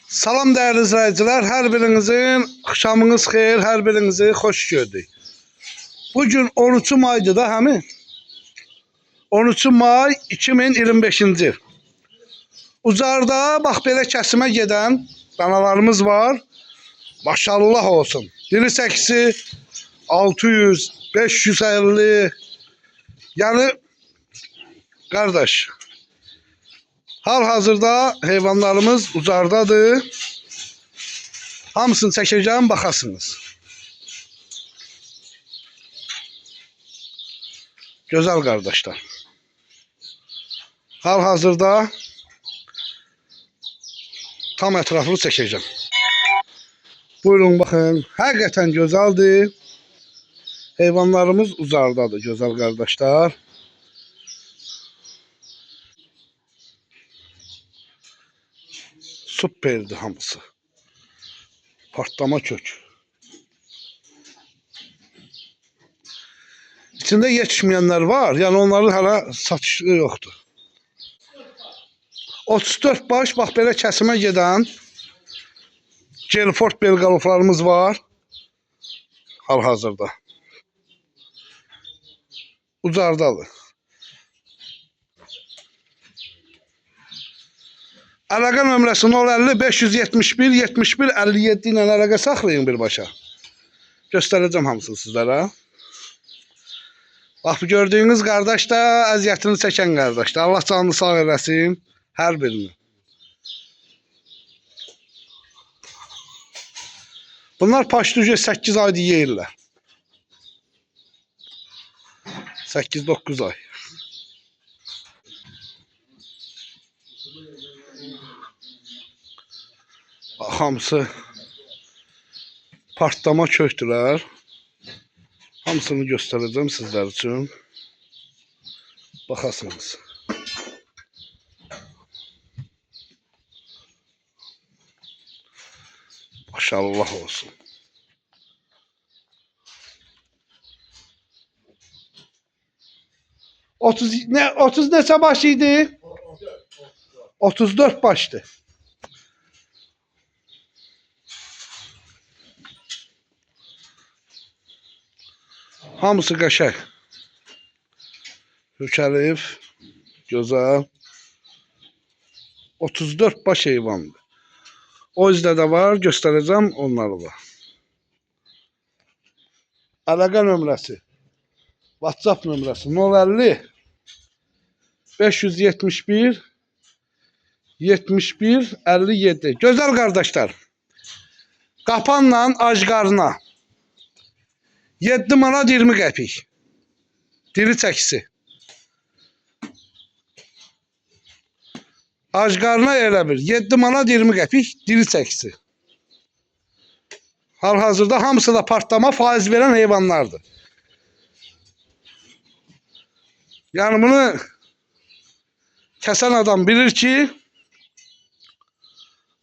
Salam değerli izleyiciler, her birinizin akşamınız xeyir, her birinizi hoş gördük. Bugün 13 May'dı da həmin. 13 May 2025-ci. Ucarda bax belə kəsimə gedən danalarımız var. Maşallah olsun. Diri çəkisi 600, 550. Yani kardeş, hal-hazırda heyvanlarımız ucardadır. Hamısını çəkəcəm, baxasınız. Güzel kardeşler. Hal-hazırda tam etraflı çəkəcəm. Buyurun baxın. Həqiqətən gözəldir. Heyvanlarımız ucardadır gözəl qardaşlar. Süperdir hamısı. Partlama kök. İçində yetişməyənlər var. Yəni onların hələ satışı yoxdur. 34 baş bax belə kəsimə gedən Gelford belqaloflarımız var. Hal-hazırda. Ucardadır. Əlaqə nömrəsi 050 571 71 57 ilə əlaqə saxlayın birbaşa. Göstərəcəm hamısını sizlərə. Bax bu gördüyünüz qardaş da əziyyətini çəkən qardaşdır. Allah canını sağ eləsin hər birini. Bunlar paşlıca 8 ayda yeyirlər. 8-9 ay. Bax, hamısı partlama köktülər. Hamısını göstərəcəm sizlər üçün. Baxasınız. Maşallah olsun. Ne 30 neçə baş idi? 34 başdı. Hamısı qəşəng. Hökəlif, gözəl. 34 baş heyvandır. O yüzden de var, göstereceğim onları da. Əlaqə nömrəsi. WhatsApp nömrəsi 050 571 71 57. Gözəl qardaşlar. Qapanla ajqarına 7 manat 20 qəpik. Diri çəkisi. Ajqarına elə bir 7 manat 20 qəpik diri çəkisi. Hal-hazırda hamısı da partlama faiz veren heyvanlardır. Yani bunu kesen adam bilir ki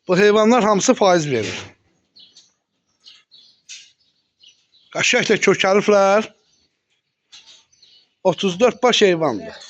bu heyvanlar hamısı faiz verir. Qəşənglə kökəliflər. 34 baş heyvandır.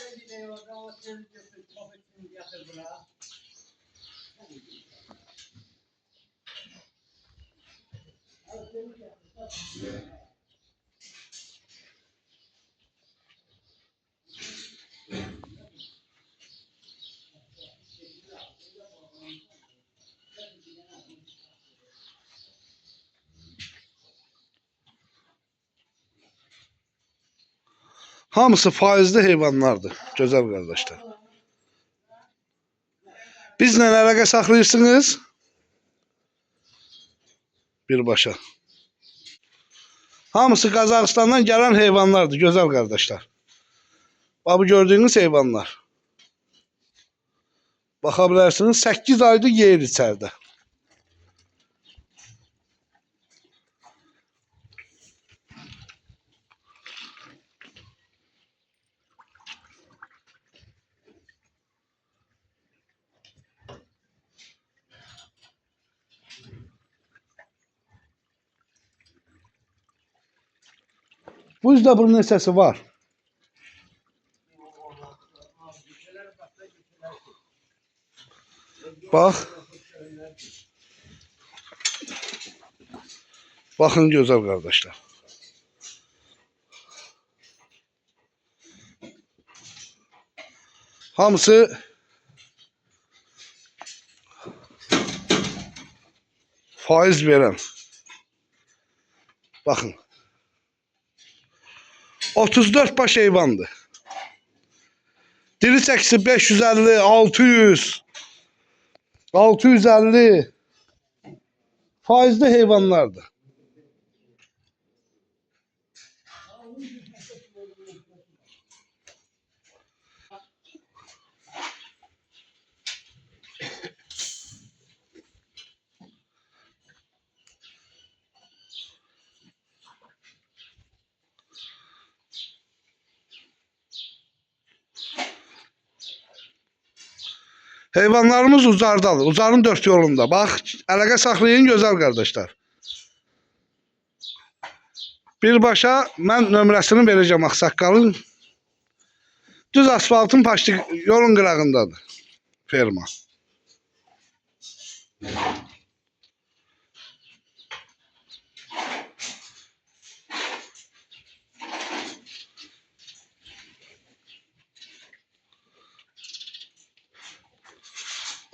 Hamısı faizli heyvanlardır, güzel kardeşler. Bizle əlaqə saxlayırsınız birbaşa. Hamısı Qazaxıstandan gelen heyvanlardır, güzel kardeşler. Bak bu gördüğünüz heyvanlar. Bakabilirsiniz 8 aydır yeyir içeride. Bu yüzden bunun nesesi var. Bak. Baxın gözəl qardaşlar. Hamısı faiz verən. Baxın. 34 baş heyvandır. Diri çəkisi 550, 600, 650 faizli heyvanlardır. Heyvanlarımız ucardadır. Ucarın dört yolunda. Bax, əlaqə saxlayın gözəl qardaşlar. Birbaşa mən nömrəsini verəcəm ağsaqqalın. Düz asfaltın paşlı yolun qırağındadır ferma.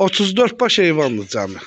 Otuz dört baş heyvandır cəmi.